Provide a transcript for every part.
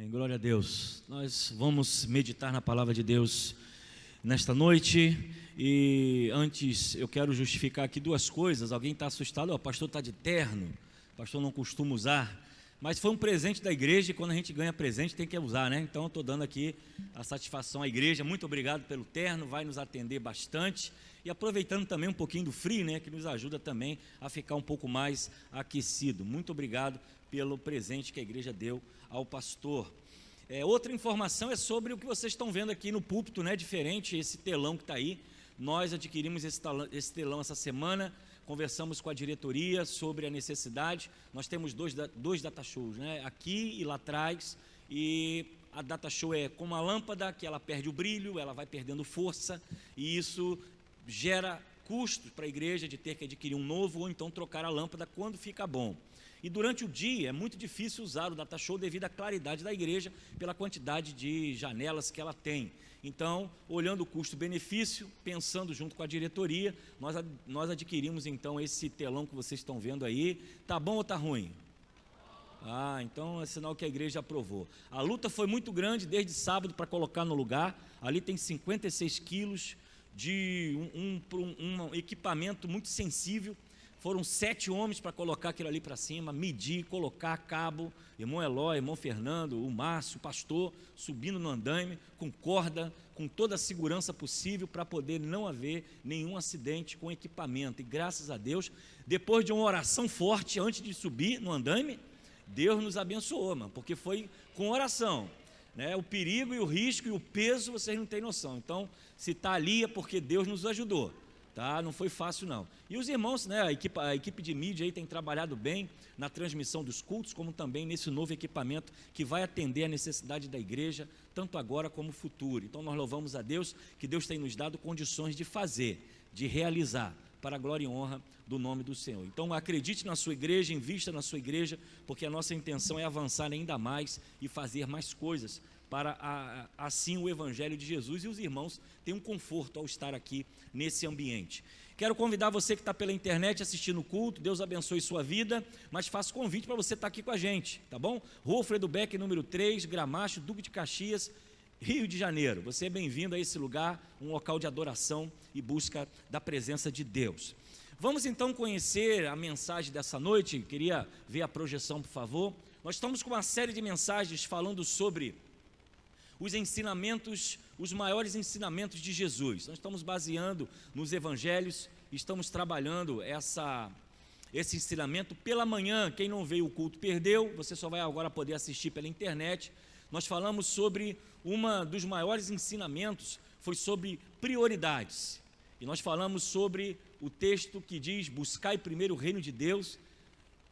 Glória a Deus. Nós vamos meditar na palavra de Deus nesta noite. E antes eu quero justificar aqui duas coisas. Alguém está assustado? O pastor está de terno. O pastor não costuma usar. Mas foi um presente da igreja e quando a gente ganha presente tem que usar, né? Então eu estou dando aqui a satisfação à igreja. Muito obrigado pelo terno, vai nos atender bastante. E aproveitando também um pouquinho do frio, né? Que nos ajuda também a ficar um pouco mais aquecido. Muito obrigado pelo presente que a igreja deu ao pastor. Outra informação é sobre o que vocês estão vendo aqui no púlpito, né? Diferente, esse telão que está aí. Nós adquirimos esse telão essa semana, conversamos com a diretoria sobre a necessidade. Nós temos dois data shows, né? Aqui e lá atrás. E a data show é com uma lâmpada que ela perde o brilho, ela vai perdendo força, e isso gera custos para a igreja de ter que adquirir um novo ou então trocar a lâmpada quando fica bom. E durante o dia é muito difícil usar o data show devido à claridade da igreja, pela quantidade de janelas que ela tem. Então, olhando o custo-benefício, pensando junto com a diretoria, nós adquirimos então esse telão que vocês estão vendo aí. Tá bom ou tá ruim? Então é sinal que a igreja aprovou. A luta foi muito grande desde sábado para colocar no lugar. Ali tem 56 quilos de um equipamento muito sensível. Foram 7 homens para colocar aquilo ali para cima, medir, colocar cabo, irmão Eloy, irmão Fernando, o Márcio, o pastor, subindo no andaime, com corda, com toda a segurança possível para poder não haver nenhum acidente com equipamento. E graças a Deus, depois de uma oração forte antes de subir no andaime, Deus nos abençoou, mano, porque foi com oração, né? O perigo e o risco e o peso vocês não têm noção. Então, se está ali é porque Deus nos ajudou. Tá? Não foi fácil não. E os irmãos, né, a equipe de mídia aí tem trabalhado bem na transmissão dos cultos, como também nesse novo equipamento que vai atender a necessidade da igreja, tanto agora como futuro. Então nós louvamos a Deus, que Deus tem nos dado condições de fazer, de realizar, para a glória e honra do nome do Senhor. Então acredite na sua igreja, invista na sua igreja, porque a nossa intenção é avançar ainda mais e fazer mais coisas para assim o Evangelho de Jesus, e os irmãos têm um conforto ao estar aqui nesse ambiente. Quero convidar você que está pela internet assistindo o culto, Deus abençoe sua vida, mas faço convite para você estar aqui com a gente, tá bom? Rua Alfredo Beck, número 3, Gramacho, Duque de Caxias, Rio de Janeiro. Você é bem-vindo a esse lugar, um local de adoração e busca da presença de Deus. Vamos então conhecer a mensagem dessa noite. Queria ver a projeção, por favor. Nós estamos com uma série de mensagens falando sobre os ensinamentos, os maiores ensinamentos de Jesus. Nós estamos baseando nos evangelhos, estamos trabalhando esse ensinamento pela manhã. Quem não veio o culto perdeu, você só vai agora poder assistir pela internet. Nós falamos sobre dos maiores ensinamentos, foi sobre prioridades. E nós falamos sobre o texto que diz: buscai primeiro o reino de Deus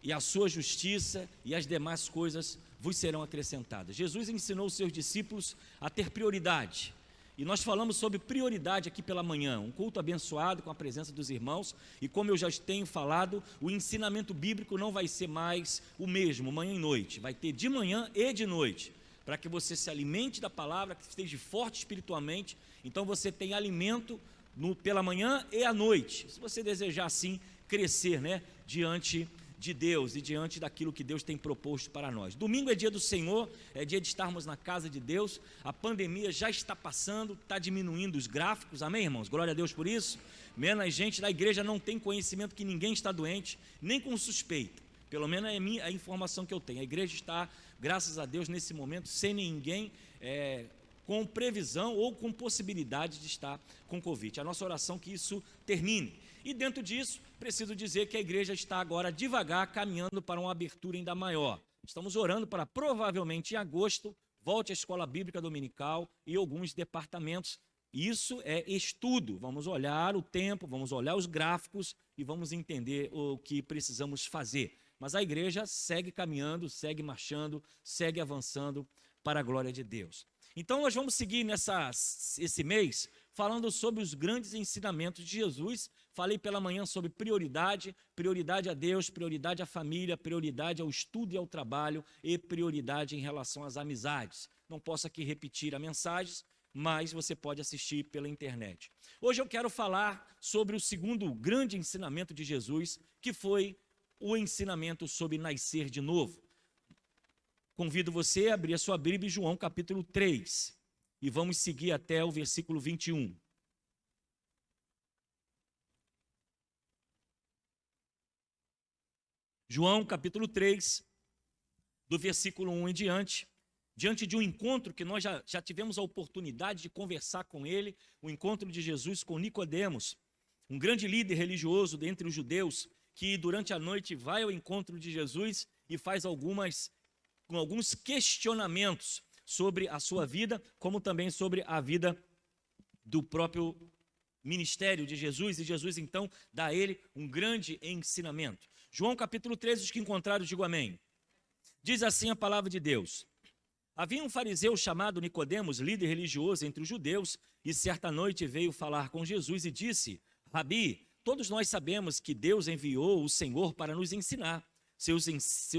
e a sua justiça, e as demais coisas vos serão acrescentadas. Jesus ensinou os seus discípulos a ter prioridade, e nós falamos sobre prioridade aqui pela manhã, um culto abençoado com a presença dos irmãos, e como eu já tenho falado, o ensinamento bíblico não vai ser mais o mesmo, manhã e noite, vai ter de manhã e de noite, para que você se alimente da palavra, que esteja forte espiritualmente. Então você tem alimento pela manhã e à noite, se você desejar assim crescer, né, diante de Deus e diante daquilo que Deus tem proposto para nós. Domingo é dia do Senhor, é dia de estarmos na casa de Deus. A pandemia já está passando, está diminuindo os gráficos, amém, irmãos? Glória a Deus por isso. Menos gente da igreja não tem conhecimento que ninguém está doente, nem com suspeita, pelo menos é a informação que eu tenho. A igreja está, graças a Deus, nesse momento, sem ninguém com previsão ou com possibilidade de estar com Covid. A nossa oração é que isso termine. E dentro disso, preciso dizer que a igreja está agora devagar, caminhando para uma abertura ainda maior. Estamos orando para, provavelmente em agosto, volte à escola bíblica dominical e alguns departamentos. Isso é estudo, vamos olhar o tempo, vamos olhar os gráficos e vamos entender o que precisamos fazer. Mas a igreja segue caminhando, segue marchando, segue avançando para a glória de Deus. Então nós vamos seguir esse mês falando sobre os grandes ensinamentos de Jesus. Falei pela manhã sobre prioridade a Deus, prioridade à família, prioridade ao estudo e ao trabalho e prioridade em relação às amizades. Não posso aqui repetir a mensagem, mas você pode assistir pela internet. Hoje eu quero falar sobre o segundo grande ensinamento de Jesus, que foi o ensinamento sobre nascer de novo. Convido você a abrir a sua Bíblia em João capítulo 3 e vamos seguir até o versículo 21. João capítulo 3, do versículo 1 em diante de um encontro que nós já tivemos a oportunidade de conversar com ele, o encontro de Jesus com Nicodemos, um grande líder religioso dentre os judeus, que durante a noite vai ao encontro de Jesus e faz alguns questionamentos sobre a sua vida, como também sobre a vida do próprio ministério de Jesus, e Jesus então dá a ele um grande ensinamento. João capítulo 13, os que encontraram, digam amém. Diz assim a palavra de Deus: havia um fariseu chamado Nicodemos, líder religioso entre os judeus, e certa noite veio falar com Jesus e disse: Rabi, todos nós sabemos que Deus enviou o Senhor para nos ensinar. Seus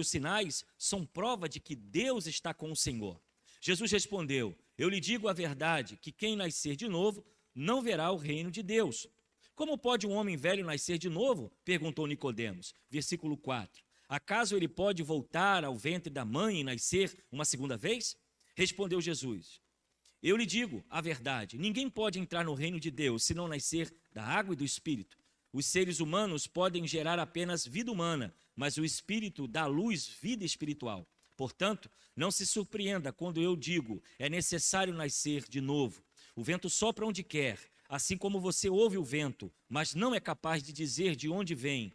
sinais são prova de que Deus está com o Senhor. Jesus respondeu: eu lhe digo a verdade, que quem nascer de novo não verá o reino de Deus. Como pode um homem velho nascer de novo? Perguntou Nicodemos. Versículo 4. Acaso ele pode voltar ao ventre da mãe e nascer uma segunda vez? Respondeu Jesus: eu lhe digo a verdade, ninguém pode entrar no reino de Deus se não nascer da água e do Espírito. Os seres humanos podem gerar apenas vida humana, mas o Espírito dá à luz vida espiritual. Portanto, não se surpreenda quando eu digo, é necessário nascer de novo. O vento sopra onde quer, assim como você ouve o vento, mas não é capaz de dizer de onde vem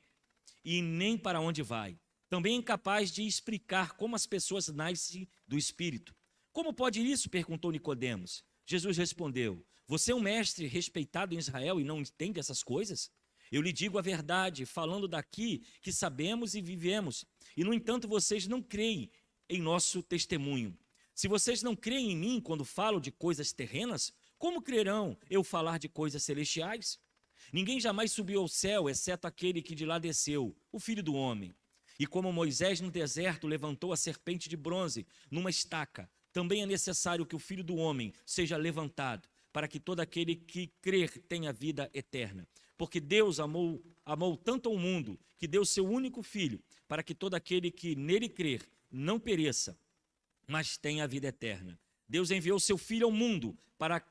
e nem para onde vai. Também é incapaz de explicar como as pessoas nascem do Espírito. Como pode isso? Perguntou Nicodemos. Jesus respondeu: você é um mestre respeitado em Israel e não entende essas coisas? Eu lhe digo a verdade, falando daqui que sabemos e vivemos, e no entanto vocês não creem em nosso testemunho. Se vocês não creem em mim quando falo de coisas terrenas, como crerão eu falar de coisas celestiais? Ninguém jamais subiu ao céu, exceto aquele que de lá desceu, o Filho do Homem. E como Moisés no deserto levantou a serpente de bronze numa estaca, também é necessário que o Filho do Homem seja levantado, para que todo aquele que crer tenha vida eterna. Porque Deus amou tanto ao mundo, que deu seu único Filho, para que todo aquele que nele crer não pereça, mas tenha a vida eterna. Deus enviou seu Filho ao mundo para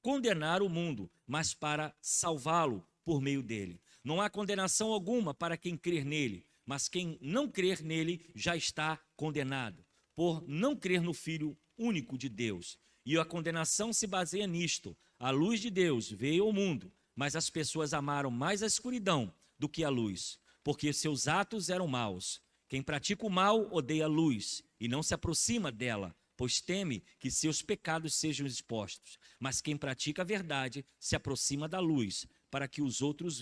condenar o mundo, mas para salvá-lo por meio dele. Não há condenação alguma para quem crer nele, mas quem não crer nele já está condenado, por não crer no Filho único de Deus. E a condenação se baseia nisto: a luz de Deus veio ao mundo, mas as pessoas amaram mais a escuridão do que a luz, porque seus atos eram maus. Quem pratica o mal odeia a luz e não se aproxima dela, pois teme que seus pecados sejam expostos. Mas quem pratica a verdade se aproxima da luz, para que os outros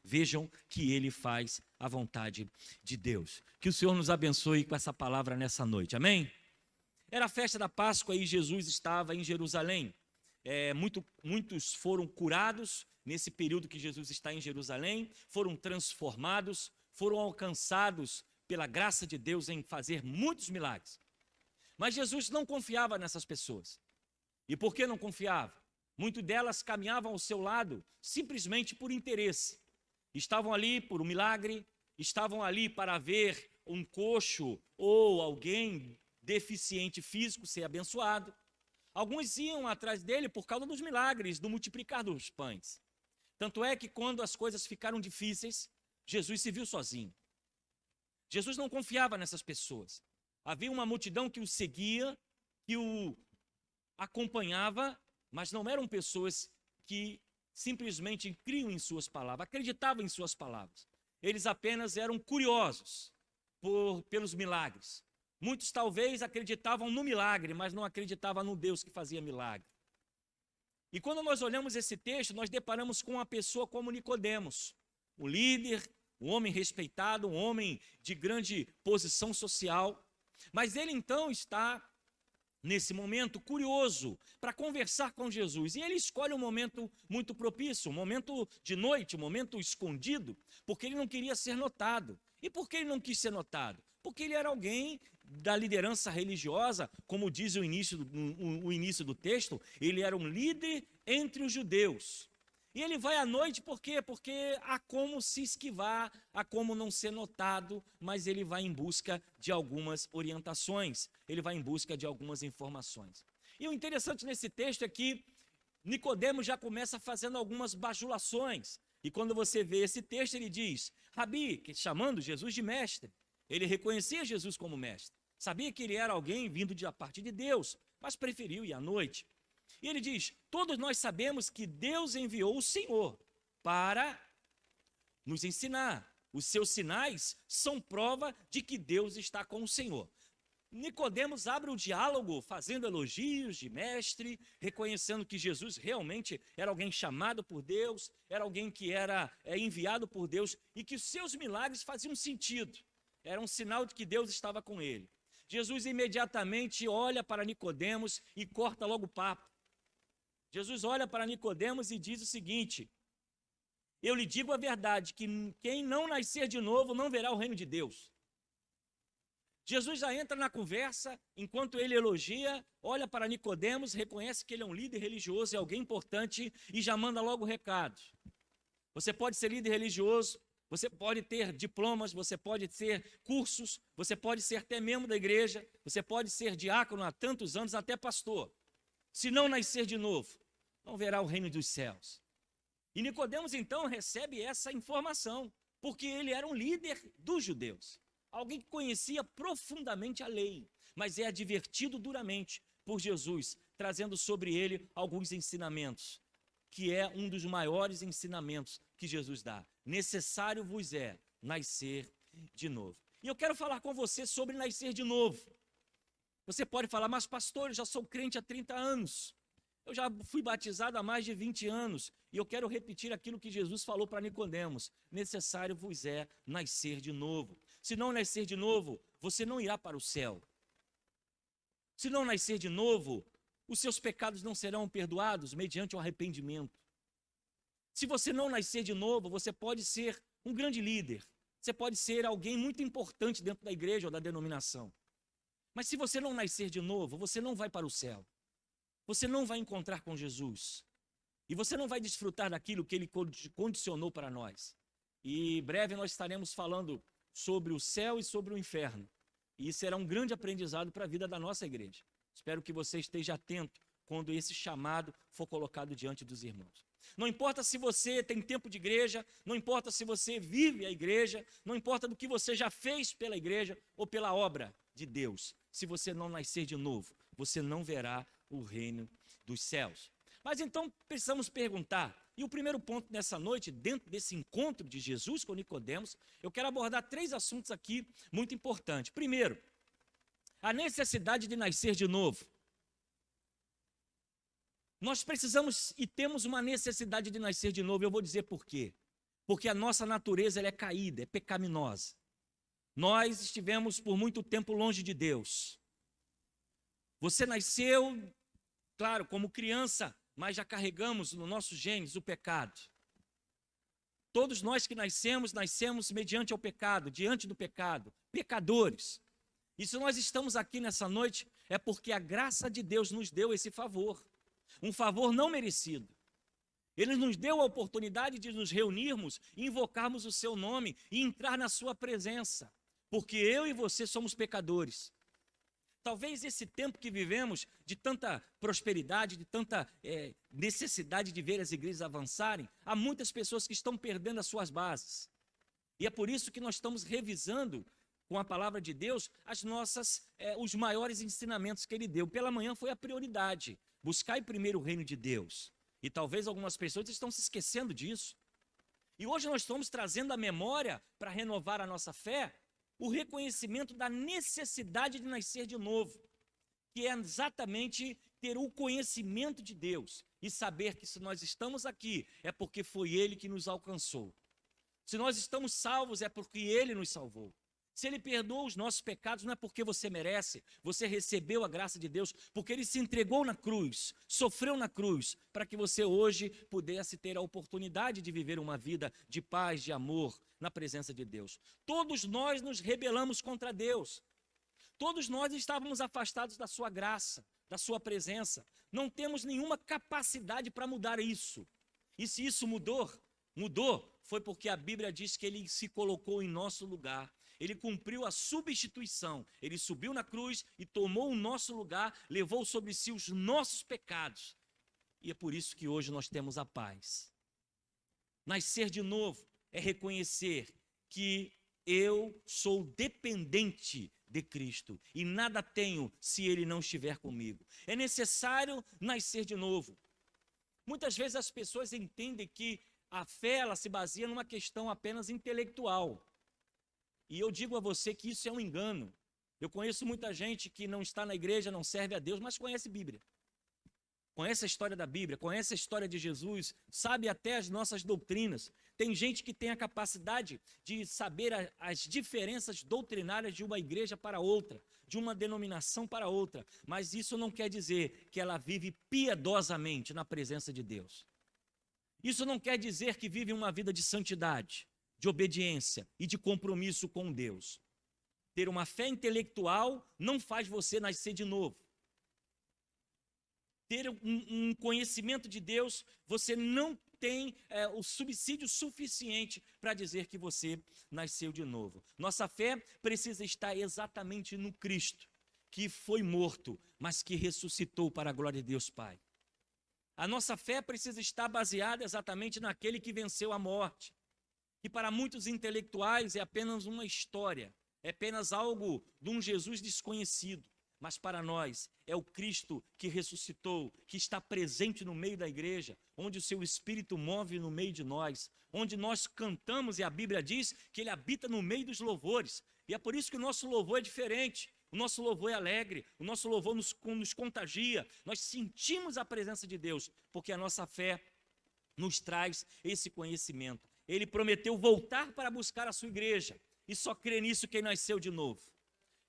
vejam que ele faz a vontade de Deus. Que o Senhor nos abençoe com essa palavra nessa noite, amém? Era a festa da Páscoa e Jesus estava em Jerusalém. Muitos foram curados nesse período que Jesus está em Jerusalém, foram transformados, foram alcançados pela graça de Deus em fazer muitos milagres. Mas Jesus não confiava nessas pessoas. E por que não confiava? Muitas delas caminhavam ao seu lado simplesmente por interesse. Estavam ali por um milagre, estavam ali para ver um coxo ou alguém deficiente físico ser abençoado. Alguns iam atrás dele por causa dos milagres, do multiplicar dos pães. Tanto é que quando as coisas ficaram difíceis, Jesus se viu sozinho. Jesus não confiava nessas pessoas. Havia uma multidão que o seguia, que o acompanhava, mas não eram pessoas que simplesmente criam em suas palavras, acreditavam em suas palavras. Eles apenas eram curiosos pelos milagres. Muitos talvez acreditavam no milagre, mas não acreditavam no Deus que fazia milagre. E quando nós olhamos esse texto, nós deparamos com uma pessoa como Nicodemos, um líder, um homem respeitado, um homem de grande posição social. Mas ele então está, nesse momento, curioso para conversar com Jesus. E ele escolhe um momento muito propício, um momento de noite, um momento escondido, porque ele não queria ser notado. E por que ele não quis ser notado? Porque ele era alguém da liderança religiosa, como diz o início do texto, ele era um líder entre os judeus. E ele vai à noite por quê? Porque há como se esquivar, há como não ser notado, mas ele vai em busca de algumas orientações, ele vai em busca de algumas informações. E o interessante nesse texto é que Nicodemos já começa fazendo algumas bajulações. E quando você vê esse texto, ele diz, Rabi, chamando Jesus de mestre. Ele reconhecia Jesus como mestre. Sabia que ele era alguém vindo da parte de Deus, mas preferiu ir à noite. E ele diz, todos nós sabemos que Deus enviou o Senhor para nos ensinar. Os seus sinais são prova de que Deus está com o Senhor. Nicodemos abre o diálogo fazendo elogios de mestre, reconhecendo que Jesus realmente era alguém chamado por Deus, era alguém que era enviado por Deus e que os seus milagres faziam sentido. Era um sinal de que Deus estava com ele. Jesus imediatamente olha para Nicodemos e corta logo o papo. Jesus olha para Nicodemos e diz o seguinte, eu lhe digo a verdade, que quem não nascer de novo não verá o reino de Deus. Jesus já entra na conversa, enquanto ele elogia, olha para Nicodemos, reconhece que ele é um líder religioso, é alguém importante e já manda logo o recado. Você pode ser líder religioso, você pode ter diplomas, você pode ter cursos, você pode ser até membro da igreja, você pode ser diácono há tantos anos, até pastor. Se não nascer de novo, não verá o reino dos céus. E Nicodemos então recebe essa informação, porque ele era um líder dos judeus. Alguém que conhecia profundamente a lei, mas é advertido duramente por Jesus, trazendo sobre ele alguns ensinamentos, que é um dos maiores ensinamentos que Jesus dá. Necessário vos é nascer de novo. E eu quero falar com você sobre nascer de novo. Você pode falar, mas pastor, eu já sou crente há 30 anos. Eu já fui batizado há mais de 20 anos e eu quero repetir aquilo que Jesus falou para Nicodemos. Necessário vos é nascer de novo. Se não nascer de novo, você não irá para o céu. Se não nascer de novo, os seus pecados não serão perdoados mediante o arrependimento. Se você não nascer de novo, você pode ser um grande líder. Você pode ser alguém muito importante dentro da igreja ou da denominação. Mas se você não nascer de novo, você não vai para o céu. Você não vai encontrar com Jesus. E você não vai desfrutar daquilo que Ele condicionou para nós. E em breve nós estaremos falando sobre o céu e sobre o inferno. E isso será um grande aprendizado para a vida da nossa igreja. Espero que você esteja atento quando esse chamado for colocado diante dos irmãos. Não importa se você tem tempo de igreja, não importa se você vive a igreja, não importa do que você já fez pela igreja ou pela obra de Deus. Se você não nascer de novo, você não verá o reino dos céus. Mas então precisamos perguntar, e o primeiro ponto nessa noite, dentro desse encontro de Jesus com Nicodemos, eu quero abordar 3 assuntos aqui muito importantes. Primeiro, a necessidade de nascer de novo. Nós precisamos e temos uma necessidade de nascer de novo, eu vou dizer por quê. Porque a nossa natureza ela é caída, é pecaminosa. Nós estivemos por muito tempo longe de Deus. Você nasceu, claro, como criança, mas já carregamos no nossos genes o pecado. Todos nós que nascemos mediante o pecado, diante do pecado, pecadores. E se nós estamos aqui nessa noite, é porque a graça de Deus nos deu esse favor. Um favor não merecido. Ele nos deu a oportunidade de nos reunirmos, invocarmos o seu nome e entrar na sua presença. Porque eu e você somos pecadores. Talvez esse tempo que vivemos, de tanta prosperidade, de tanta necessidade de ver as igrejas avançarem, há muitas pessoas que estão perdendo as suas bases. E é por isso que nós estamos revisando, com a palavra de Deus, os maiores ensinamentos que Ele deu. Pela manhã foi a prioridade, buscar primeiro o reino de Deus. E talvez algumas pessoas estão se esquecendo disso. E hoje nós estamos trazendo a memória para renovar a nossa fé, o reconhecimento da necessidade de nascer de novo, que é exatamente ter o conhecimento de Deus e saber que se nós estamos aqui é porque foi Ele que nos alcançou. Se nós estamos salvos é porque Ele nos salvou. Se Ele perdoa os nossos pecados não é porque você merece, você recebeu a graça de Deus, porque Ele se entregou na cruz, sofreu na cruz, para que você hoje pudesse ter a oportunidade de viver uma vida de paz, de amor, na presença de Deus. Todos nós nos rebelamos contra Deus, todos nós estávamos afastados da sua graça, da sua presença, não temos nenhuma capacidade para mudar isso. E se isso mudou, foi porque a Bíblia diz que ele se colocou em nosso lugar. Ele cumpriu a substituição. Ele subiu na cruz e tomou o nosso lugar, levou sobre si os nossos pecados. E é por isso que hoje nós temos a paz. Nascer de novo é reconhecer que eu sou dependente de Cristo e nada tenho se Ele não estiver comigo. É necessário nascer de novo. Muitas vezes as pessoas entendem que a fé ela se baseia numa questão apenas intelectual. E eu digo a você que isso é um engano. Eu conheço muita gente que não está na igreja, não serve a Deus, mas conhece a Bíblia. Conhece a história da Bíblia, conhece a história de Jesus, sabe até as nossas doutrinas. Tem gente que tem a capacidade de saber as diferenças doutrinárias de uma igreja para outra, de uma denominação para outra, mas isso não quer dizer que ela vive piedosamente na presença de Deus. Isso não quer dizer que vive uma vida de santidade, de obediência e de compromisso com Deus. Ter uma fé intelectual não faz você nascer de novo. Ter um conhecimento de Deus, você não tem o subsídio suficiente para dizer que você nasceu de novo. Nossa fé precisa estar exatamente no Cristo, que foi morto, mas que ressuscitou para a glória de Deus Pai. A nossa fé precisa estar baseada exatamente naquele que venceu a morte, que para muitos intelectuais é apenas uma história, é apenas algo de um Jesus desconhecido. Mas para nós é o Cristo que ressuscitou, que está presente no meio da igreja, onde o seu Espírito move no meio de nós, onde nós cantamos e a Bíblia diz que ele habita no meio dos louvores. E é por isso que o nosso louvor é diferente, o nosso louvor é alegre, o nosso louvor nos contagia, nós sentimos a presença de Deus, porque a nossa fé nos traz esse conhecimento. Ele prometeu voltar para buscar a sua igreja, e só crê nisso quem nasceu de novo.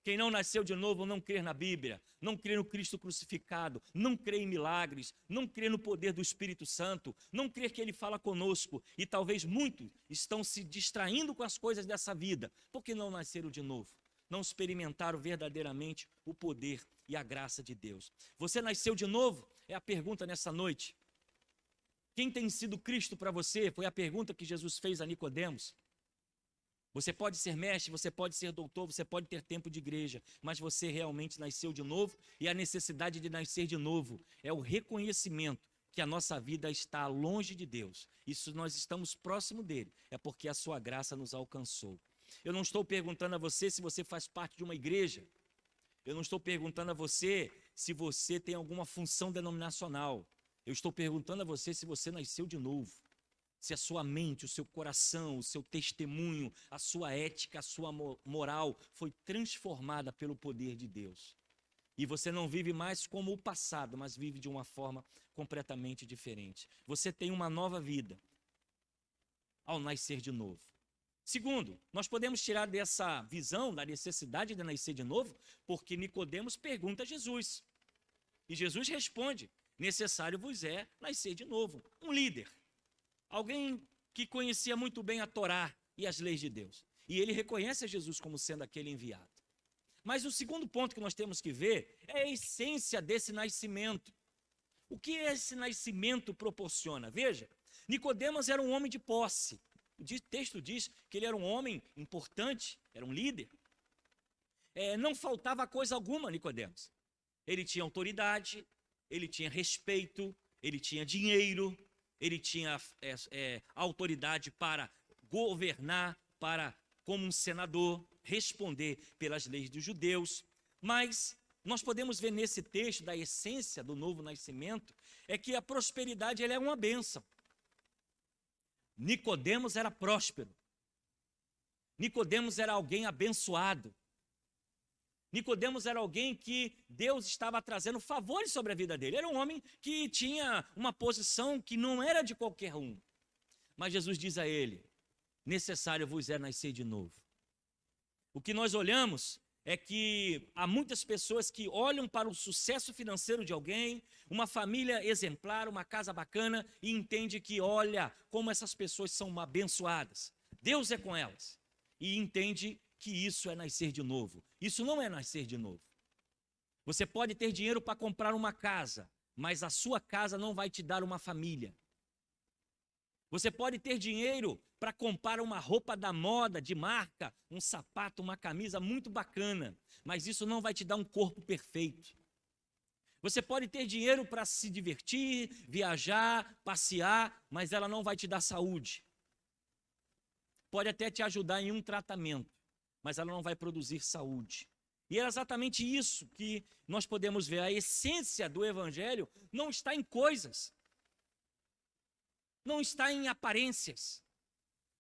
Quem não nasceu de novo não crê na Bíblia, não crê no Cristo crucificado, não crê em milagres, não crê no poder do Espírito Santo, não crê que Ele fala conosco. E talvez muitos estão se distraindo com as coisas dessa vida, porque não nasceram de novo, não experimentaram verdadeiramente o poder e a graça de Deus. Você nasceu de novo? É a pergunta nessa noite. Quem tem sido Cristo para você? Foi a pergunta que Jesus fez a Nicodemos. Você pode ser mestre, você pode ser doutor, você pode ter tempo de igreja, mas você realmente nasceu de novo, e a necessidade de nascer de novo é o reconhecimento que a nossa vida está longe de Deus. Isso nós estamos próximo dele, é porque a sua graça nos alcançou. Eu não estou perguntando a você se você faz parte de uma igreja, eu não estou perguntando a você se você tem alguma função denominacional, eu estou perguntando a você se você nasceu de novo. Se a sua mente, o seu coração, o seu testemunho, a sua ética, a sua moral foi transformada pelo poder de Deus. E você não vive mais como o passado, mas vive de uma forma completamente diferente. Você tem uma nova vida ao nascer de novo. Segundo, nós podemos tirar dessa visão da necessidade de nascer de novo, porque Nicodemos pergunta a Jesus. E Jesus responde: necessário vos é nascer de novo. Um líder. Alguém que conhecia muito bem a Torá e as leis de Deus. E ele reconhece a Jesus como sendo aquele enviado. Mas o segundo ponto que nós temos que ver é a essência desse nascimento. O que esse nascimento proporciona? Veja, Nicodemos era um homem de posse. O texto diz que ele era um homem importante, era um líder. Não faltava coisa alguma a Nicodemos. Ele tinha autoridade, ele tinha respeito, ele tinha dinheiro, ele tinha autoridade para governar, para, como um senador, responder pelas leis dos judeus. Mas nós podemos ver nesse texto da essência do novo nascimento, é que a prosperidade ela é uma bênção. Nicodemos era próspero. Nicodemos era alguém abençoado. Nicodemos era alguém que Deus estava trazendo favores sobre a vida dele. Era um homem que tinha uma posição que não era de qualquer um. Mas Jesus diz a ele: necessário vos é nascer de novo. O que nós olhamos é que há muitas pessoas que olham para o sucesso financeiro de alguém, uma família exemplar, uma casa bacana, e entende que olha como essas pessoas são abençoadas. Deus é com elas. E entende que isso é nascer de novo. Isso não é nascer de novo. Você pode ter dinheiro para comprar uma casa, mas a sua casa não vai te dar uma família. Você pode ter dinheiro para comprar uma roupa da moda, de marca, um sapato, uma camisa muito bacana, mas isso não vai te dar um corpo perfeito. Você pode ter dinheiro para se divertir, viajar, passear, mas ela não vai te dar saúde. Pode até te ajudar em um tratamento, mas ela não vai produzir saúde. E é exatamente isso que nós podemos ver. A essência do Evangelho não está em coisas, não está em aparências.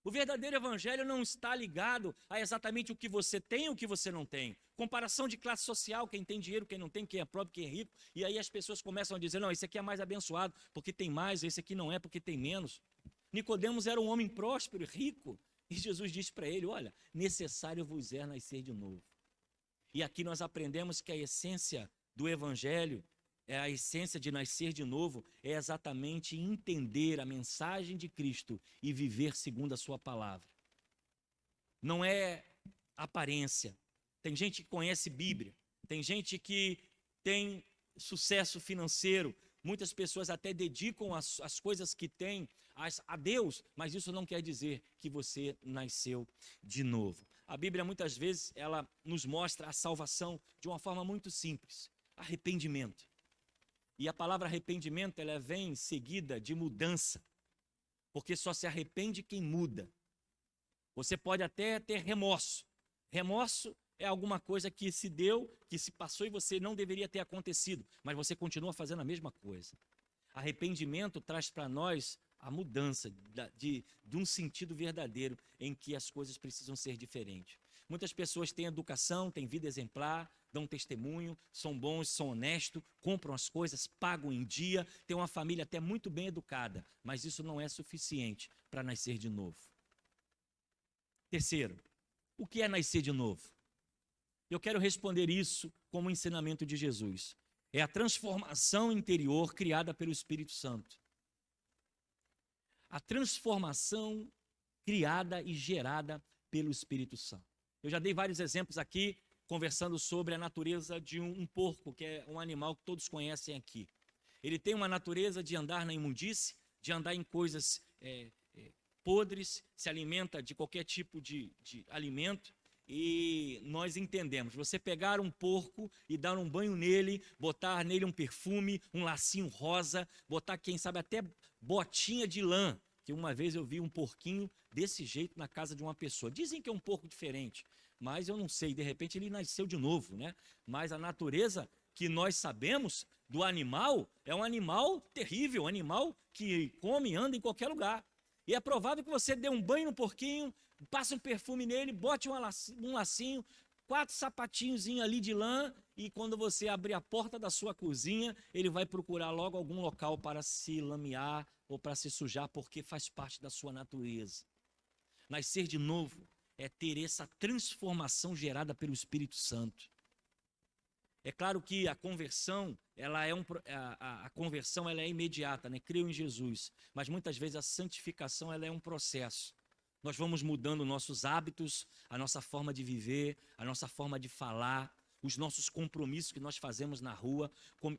O verdadeiro Evangelho não está ligado a exatamente o que você tem e o que você não tem. Comparação de classe social, quem tem dinheiro, quem não tem, quem é pobre, quem é rico. E aí as pessoas começam a dizer, não, esse aqui é mais abençoado porque tem mais, esse aqui não é porque tem menos. Nicodemos era um homem próspero e rico. E Jesus disse para ele, olha, necessário vos é nascer de novo. E aqui nós aprendemos que a essência do Evangelho, a essência de nascer de novo, é exatamente entender a mensagem de Cristo e viver segundo a sua palavra. Não é aparência. Tem gente que conhece Bíblia, tem gente que tem sucesso financeiro, muitas pessoas até dedicam as coisas que têm a Deus, mas isso não quer dizer que você nasceu de novo. A Bíblia muitas vezes ela nos mostra a salvação de uma forma muito simples, arrependimento. E a palavra arrependimento ela vem seguida de mudança, porque só se arrepende quem muda. Você pode até ter remorso. Remorso é alguma coisa que se deu, que se passou e você não deveria ter acontecido, mas você continua fazendo a mesma coisa. Arrependimento traz para nós a mudança de um sentido verdadeiro em que as coisas precisam ser diferentes. Muitas pessoas têm educação, têm vida exemplar, dão testemunho, são bons, são honestos, compram as coisas, pagam em dia, têm uma família até muito bem educada, mas isso não é suficiente para nascer de novo. Terceiro, o que é nascer de novo? Eu quero responder isso como um ensinamento de Jesus. É a transformação interior criada pelo Espírito Santo. A transformação criada e gerada pelo Espírito Santo. Eu já dei vários exemplos aqui, conversando sobre a natureza de um porco, que é um animal que todos conhecem aqui. Ele tem uma natureza de andar na imundície, de andar em coisas podres, se alimenta de qualquer tipo de alimento. E nós entendemos, você pegar um porco e dar um banho nele, botar nele um perfume, um lacinho rosa, botar, quem sabe, até botinha de lã, que uma vez eu vi um porquinho desse jeito na casa de uma pessoa. Dizem que é um porco diferente, mas eu não sei, de repente ele nasceu de novo, né? Mas a natureza que nós sabemos do animal é um animal terrível, um animal que come e anda em qualquer lugar. E é provável que você dê um banho no porquinho, passe um perfume nele, bote um lacinho, 4 sapatinhos ali de lã, e quando você abrir a porta da sua cozinha, ele vai procurar logo algum local para se lamear ou para se sujar, porque faz parte da sua natureza. Nascer de novo é ter essa transformação gerada pelo Espírito Santo. É claro que a conversão, a conversão ela é imediata, né? Creio em Jesus, mas muitas vezes a santificação ela é um processo. Nós vamos mudando nossos hábitos, a nossa forma de viver, a nossa forma de falar, os nossos compromissos que nós fazemos na rua.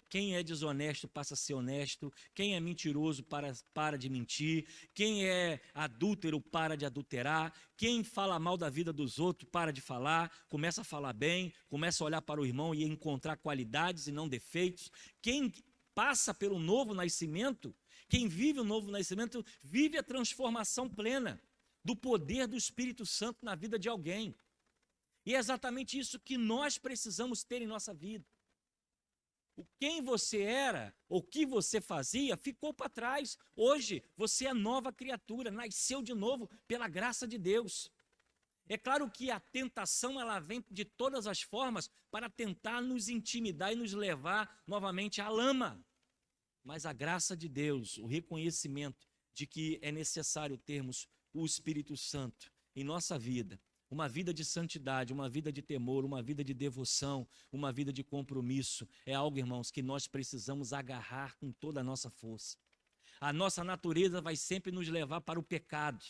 Quem é desonesto passa a ser honesto, quem é mentiroso para de mentir, quem é adúltero para de adulterar, quem fala mal da vida dos outros para de falar, começa a falar bem, começa a olhar para o irmão e encontrar qualidades e não defeitos. Quem passa pelo novo nascimento, quem vive o novo nascimento, vive a transformação plena do poder do Espírito Santo na vida de alguém. E é exatamente isso que nós precisamos ter em nossa vida. Quem você era, ou o que você fazia, ficou para trás. Hoje, você é nova criatura, nasceu de novo pela graça de Deus. É claro que a tentação ela vem de todas as formas para tentar nos intimidar e nos levar novamente à lama. Mas a graça de Deus, o reconhecimento de que é necessário termos o Espírito Santo em nossa vida, uma vida de santidade, uma vida de temor, uma vida de devoção, uma vida de compromisso, é algo, irmãos, que nós precisamos agarrar com toda a nossa força. A nossa natureza vai sempre nos levar para o pecado,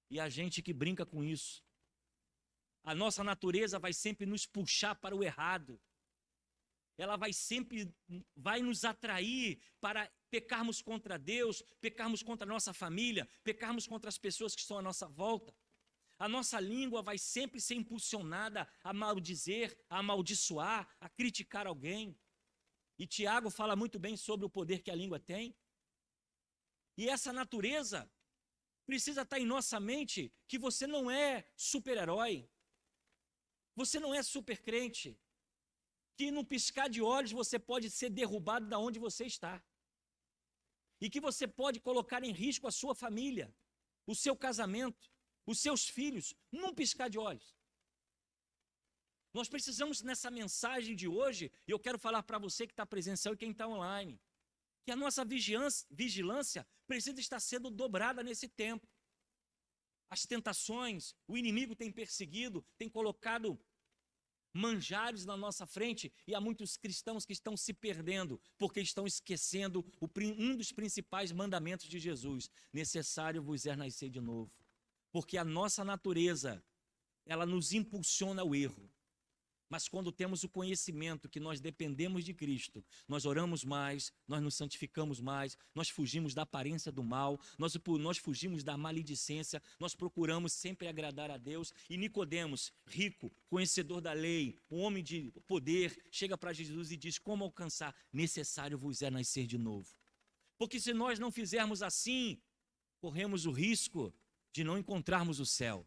e a gente que brinca com isso. A nossa natureza vai sempre nos puxar para o errado. Ela vai sempre nos atrair para pecarmos contra Deus, pecarmos contra a nossa família, pecarmos contra as pessoas que estão à nossa volta. A nossa língua vai sempre ser impulsionada a maldizer, a amaldiçoar, a criticar alguém. E Tiago fala muito bem sobre o poder que a língua tem. E essa natureza precisa estar em nossa mente, que você não é super-herói, você não é super crente, que num piscar de olhos você pode ser derrubado da onde você está. E que você pode colocar em risco a sua família, o seu casamento, os seus filhos, num piscar de olhos. Nós precisamos, nessa mensagem de hoje, e eu quero falar para você que está presencial e quem está online, que a nossa vigilância precisa estar sendo dobrada nesse tempo. As tentações, o inimigo tem perseguido, tem colocado manjares na nossa frente, e há muitos cristãos que estão se perdendo, porque estão esquecendo um dos principais mandamentos de Jesus: necessário vos é nascer de novo. Porque a nossa natureza, ela nos impulsiona ao erro. Mas quando temos o conhecimento que nós dependemos de Cristo, nós oramos mais, nós nos santificamos mais, nós fugimos da aparência do mal, nós fugimos da maledicência, nós procuramos sempre agradar a Deus. E Nicodemos, rico, conhecedor da lei, um homem de poder, chega para Jesus e diz: como alcançar? Necessário vos é nascer de novo. Porque se nós não fizermos assim, corremos o risco de não encontrarmos o céu.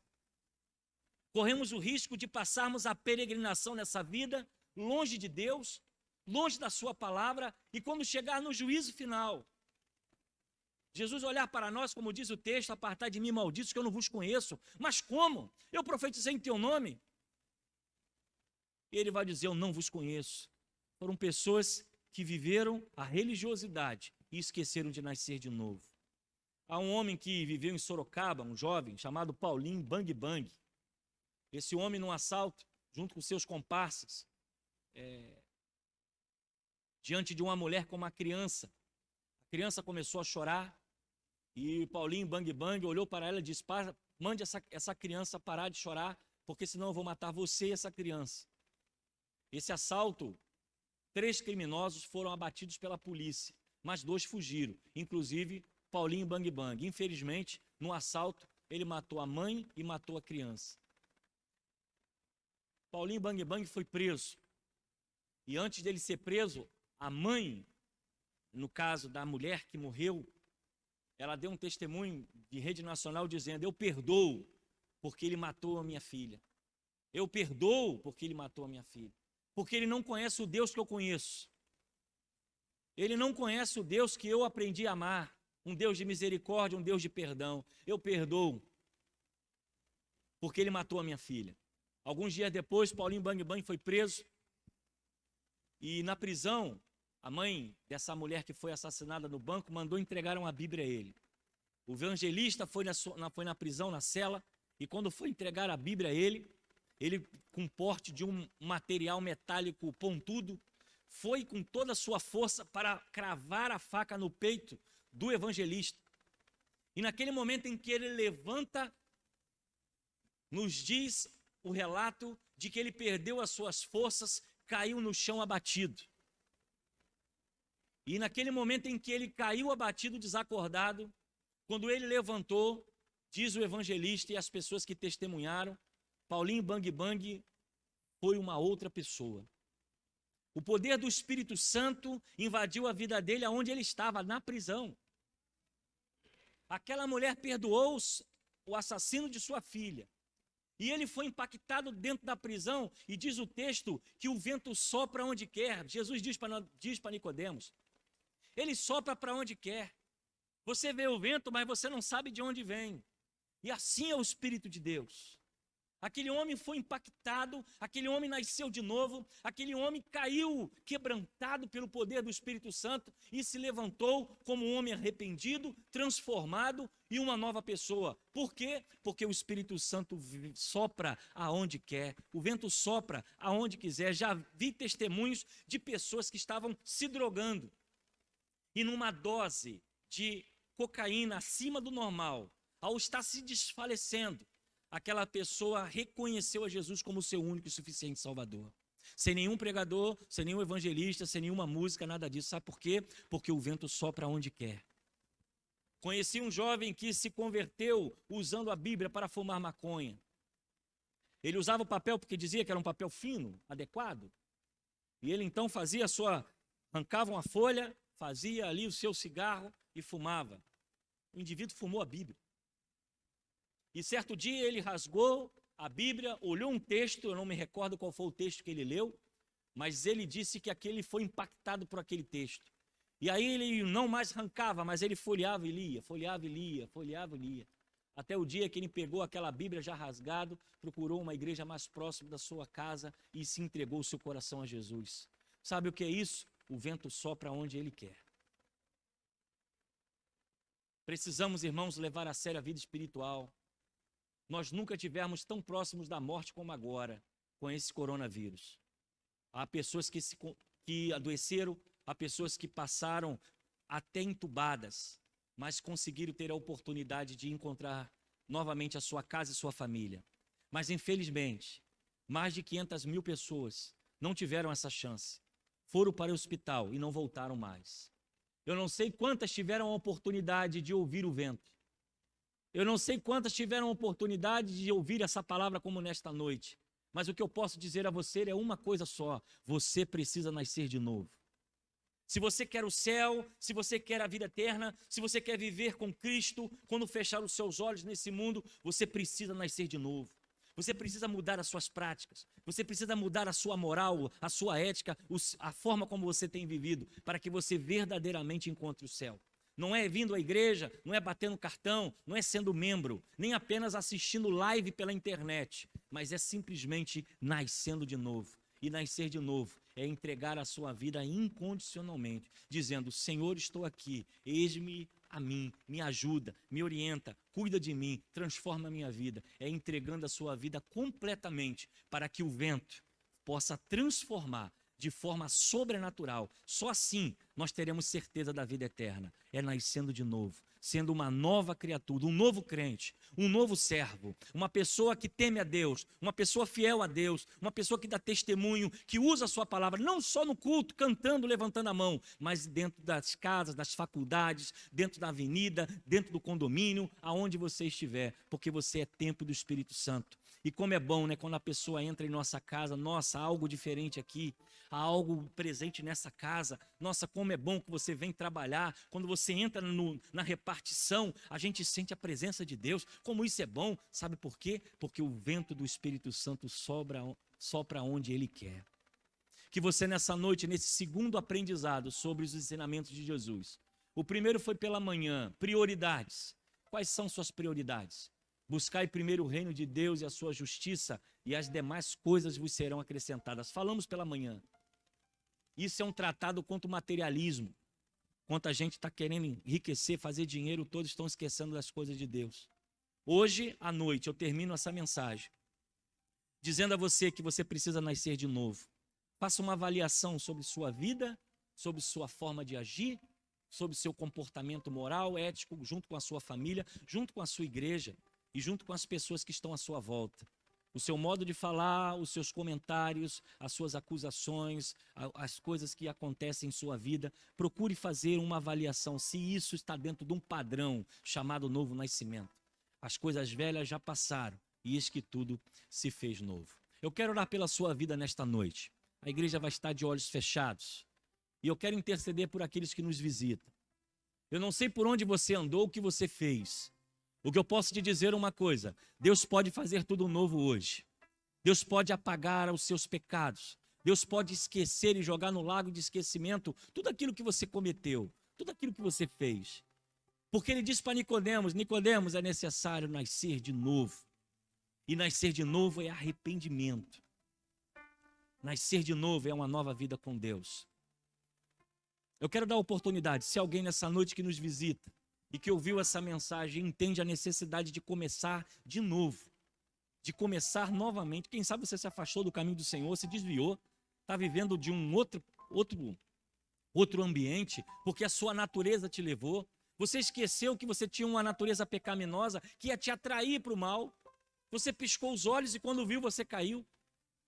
Corremos o risco de passarmos a peregrinação nessa vida, longe de Deus, longe da sua palavra, e quando chegar no juízo final, Jesus olhar para nós, como diz o texto: apartai de mim, malditos, que eu não vos conheço. Mas como? Eu profetizei em teu nome. E ele vai dizer: eu não vos conheço. Foram pessoas que viveram a religiosidade e esqueceram de nascer de novo. Há um homem que viveu em Sorocaba, um jovem, chamado Paulinho Bang Bang. Esse homem, num assalto, junto com seus comparsas, diante de uma mulher com uma criança. A criança começou a chorar e Paulinho Bang Bang olhou para ela e disse: mande essa criança parar de chorar, porque senão eu vou matar você e essa criança. Esse assalto, 3 criminosos foram abatidos pela polícia, mas 2 fugiram, inclusive Paulinho Bang Bang. Infelizmente, no assalto, ele matou a mãe e matou a criança. Paulinho Bang Bang foi preso. E antes dele ser preso, a mãe, no caso da mulher que morreu, ela deu um testemunho de rede nacional dizendo: eu perdoo porque ele matou a minha filha. Eu perdoo porque ele matou a minha filha. Porque ele não conhece o Deus que eu conheço. Ele não conhece o Deus que eu aprendi a amar. Um Deus de misericórdia, um Deus de perdão. Eu perdoo porque ele matou a minha filha. Alguns dias depois, Paulinho Bang Bang foi preso. E na prisão, a mãe dessa mulher que foi assassinada no banco mandou entregar uma Bíblia a ele. O evangelista foi na prisão, na cela, e quando foi entregar a Bíblia a ele, com porte de um material metálico pontudo, foi com toda a sua força para cravar a faca no peito do evangelista. E naquele momento em que ele levanta, nos diz o relato de que ele perdeu as suas forças, caiu no chão abatido. E naquele momento em que ele caiu abatido, desacordado, quando ele levantou, diz o evangelista e as pessoas que testemunharam, Paulinho Bang Bang foi uma outra pessoa. O poder do Espírito Santo invadiu a vida dele aonde ele estava, na prisão. Aquela mulher perdoou o assassino de sua filha. E ele foi impactado dentro da prisão, e diz o texto que o vento sopra onde quer. Jesus diz para Nicodemos: ele sopra para onde quer. Você vê o vento, mas você não sabe de onde vem. E assim é o Espírito de Deus. Aquele homem foi impactado, aquele homem nasceu de novo, aquele homem caiu quebrantado pelo poder do Espírito Santo e se levantou como um homem arrependido, transformado e uma nova pessoa. Por quê? Porque o Espírito Santo sopra aonde quer, o vento sopra aonde quiser. Já vi testemunhos de pessoas que estavam se drogando e numa dose de cocaína acima do normal, ao estar se desfalecendo, aquela pessoa reconheceu a Jesus como seu único e suficiente Salvador. Sem nenhum pregador, sem nenhum evangelista, sem nenhuma música, nada disso. Sabe por quê? Porque o vento sopra onde quer. Conheci um jovem que se converteu usando a Bíblia para fumar maconha. Ele usava o papel porque dizia que era um papel fino, adequado. E ele então arrancava uma folha, fazia ali o seu cigarro e fumava. O indivíduo fumou a Bíblia. E certo dia ele rasgou a Bíblia, olhou um texto, eu não me recordo qual foi o texto que ele leu, mas ele disse que aquele foi impactado por aquele texto. E aí ele não mais arrancava, mas ele folheava e lia, folheava e lia, folheava e lia. Até o dia que ele pegou aquela Bíblia já rasgado, procurou uma igreja mais próxima da sua casa e se entregou o seu coração a Jesus. Sabe o que é isso? O vento sopra onde ele quer. Precisamos, irmãos, levar a sério a vida espiritual. Nós nunca tivemos tão próximos da morte como agora, com esse coronavírus. Há pessoas que adoeceram, há pessoas que passaram até entubadas, mas conseguiram ter a oportunidade de encontrar novamente a sua casa e sua família. Mas, infelizmente, mais de 500 mil pessoas não tiveram essa chance. Foram para o hospital e não voltaram mais. Eu não sei quantas tiveram a oportunidade de ouvir o vento. Eu não sei quantas tiveram a oportunidade de ouvir essa palavra como nesta noite. Mas o que eu posso dizer a você é uma coisa só: você precisa nascer de novo. Se você quer o céu, se você quer a vida eterna, se você quer viver com Cristo, quando fechar os seus olhos nesse mundo, você precisa nascer de novo. Você precisa mudar as suas práticas, você precisa mudar a sua moral, a sua ética, a forma como você tem vivido, para que você verdadeiramente encontre o céu. Não é vindo à igreja, não é batendo cartão, não é sendo membro, nem apenas assistindo live pela internet, mas é simplesmente nascendo de novo. E nascer de novo é entregar a sua vida incondicionalmente, dizendo: Senhor, estou aqui, eis-me a mim, me ajuda, me orienta, cuida de mim, transforma a minha vida. É entregando a sua vida completamente para que o vento possa transformar de forma sobrenatural. Só assim nós teremos certeza da vida eterna. É nascendo de novo, sendo uma nova criatura, um novo crente, um novo servo, uma pessoa que teme a Deus, uma pessoa fiel a Deus, uma pessoa que dá testemunho, que usa a sua palavra, não só no culto, cantando, levantando a mão, mas dentro das casas, das faculdades, dentro da avenida, dentro do condomínio, aonde você estiver, porque você é templo do Espírito Santo. E como é bom, né, quando a pessoa entra em nossa casa: nossa, há algo diferente aqui, há algo presente nessa casa, nossa, como é bom que você vem trabalhar. Quando você entra na repartição, a gente sente a presença de Deus, como isso é bom. Sabe por quê? Porque o vento do Espírito Santo sopra onde Ele quer. Que você nessa noite, nesse segundo aprendizado sobre os ensinamentos de Jesus, o primeiro foi pela manhã, prioridades. Quais são suas prioridades? Buscai primeiro o reino de Deus e a sua justiça, e as demais coisas vos serão acrescentadas. Falamos pela manhã. Isso é um tratado contra o materialismo. Quanta gente está querendo enriquecer, fazer dinheiro, todos estão esquecendo das coisas de Deus. Hoje à noite eu termino essa mensagem dizendo a você que você precisa nascer de novo. Faça uma avaliação sobre sua vida, sobre sua forma de agir, sobre seu comportamento moral, ético, junto com a sua família, junto com a sua igreja e junto com as pessoas que estão à sua volta. O seu modo de falar, os seus comentários, as suas acusações, as coisas que acontecem em sua vida. Procure fazer uma avaliação se isso está dentro de um padrão chamado novo nascimento. As coisas velhas já passaram e eis que tudo se fez novo. Eu quero orar pela sua vida nesta noite. A igreja vai estar de olhos fechados e eu quero interceder por aqueles que nos visitam. Eu não sei por onde você andou, o que você fez. O que eu posso te dizer é uma coisa: Deus pode fazer tudo novo hoje. Deus pode apagar os seus pecados. Deus pode esquecer e jogar no lago de esquecimento tudo aquilo que você cometeu, tudo aquilo que você fez. Porque ele disse para Nicodemos: Nicodemos, é necessário nascer de novo. E nascer de novo é arrependimento. Nascer de novo é uma nova vida com Deus. Eu quero dar a oportunidade, se alguém nessa noite que nos visita e que ouviu essa mensagem entende a necessidade de começar de novo, de começar novamente. Quem sabe você se afastou do caminho do Senhor, se desviou, está vivendo de um outro ambiente, porque a sua natureza te levou. Você esqueceu que você tinha uma natureza pecaminosa que ia te atrair para o mal. Você piscou os olhos e quando viu você caiu.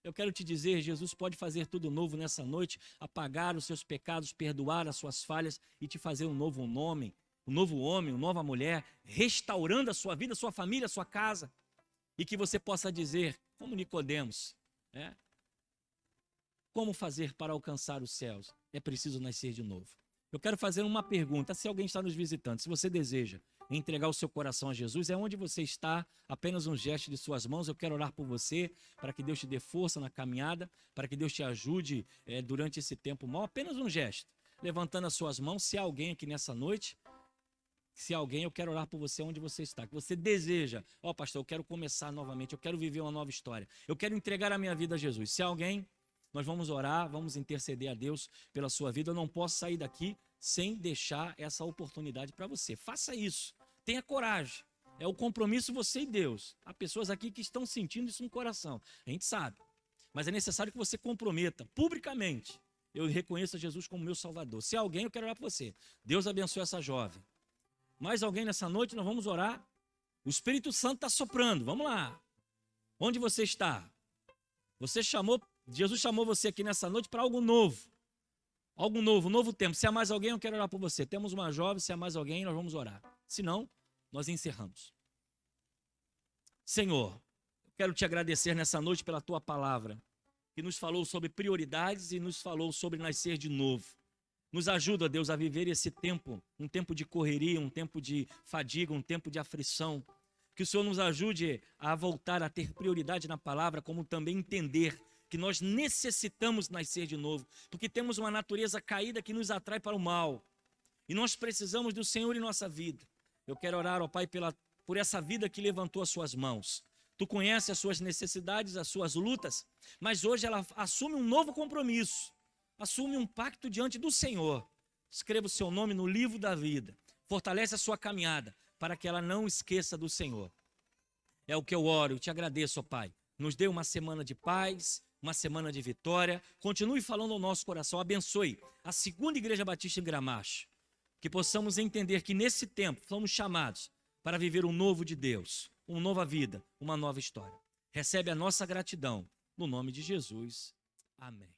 Eu quero te dizer, Jesus pode fazer tudo novo nessa noite, apagar os seus pecados, perdoar as suas falhas e te fazer um novo homem, uma nova mulher, restaurando a sua vida, a sua família, a sua casa. E que você possa dizer, como Nicodemos, como fazer para alcançar os céus? É preciso nascer de novo. Eu quero fazer uma pergunta, se alguém está nos visitando, se você deseja entregar o seu coração a Jesus, é onde você está, apenas um gesto de suas mãos. Eu quero orar por você, para que Deus te dê força na caminhada, para que Deus te ajude durante esse tempo mal, apenas um gesto, levantando as suas mãos. Se há alguém aqui nessa noite, eu quero orar por você onde você está, que você deseja, pastor, eu quero começar novamente, eu quero viver uma nova história, eu quero entregar a minha vida a Jesus. Se há alguém, nós vamos orar, vamos interceder a Deus pela sua vida. Eu não posso sair daqui sem deixar essa oportunidade para você. Faça isso, tenha coragem, é o compromisso você e Deus. Há pessoas aqui que estão sentindo isso no coração, a gente sabe, mas é necessário que você comprometa publicamente. Eu reconheço a Jesus como meu Salvador. Se há alguém, eu quero orar por você. Deus abençoe essa jovem. Mais alguém nessa noite? Nós vamos orar. O Espírito Santo está soprando, vamos lá. Onde você está? Jesus chamou você aqui nessa noite para algo novo. Algo novo, um novo tempo. Se há mais alguém, eu quero orar por você. Temos uma jovem, se há mais alguém, nós vamos orar. Se não, nós encerramos. Senhor, eu quero te agradecer nessa noite pela tua palavra, que nos falou sobre prioridades e nos falou sobre nascer de novo. Nos ajuda, Deus, a viver esse tempo, um tempo de correria, um tempo de fadiga, um tempo de aflição. Que o Senhor nos ajude a voltar a ter prioridade na palavra, como também entender que nós necessitamos nascer de novo, porque temos uma natureza caída que nos atrai para o mal, e nós precisamos do Senhor em nossa vida. Eu quero orar, ó Pai, por essa vida que levantou as suas mãos. Tu conheces as suas necessidades, as suas lutas, mas hoje ela assume um novo compromisso, assume um pacto diante do Senhor. Escreva o seu nome no livro da vida, fortalece a sua caminhada, para que ela não esqueça do Senhor. É o que eu oro, eu te agradeço, ó Pai. Nos dê uma semana de paz, uma semana de vitória. Continue falando ao nosso coração. Abençoe a Segunda Igreja Batista em Gramacho. Que possamos entender que nesse tempo fomos chamados para viver um novo de Deus, uma nova vida, uma nova história. Recebe a nossa gratidão. No nome de Jesus. Amém.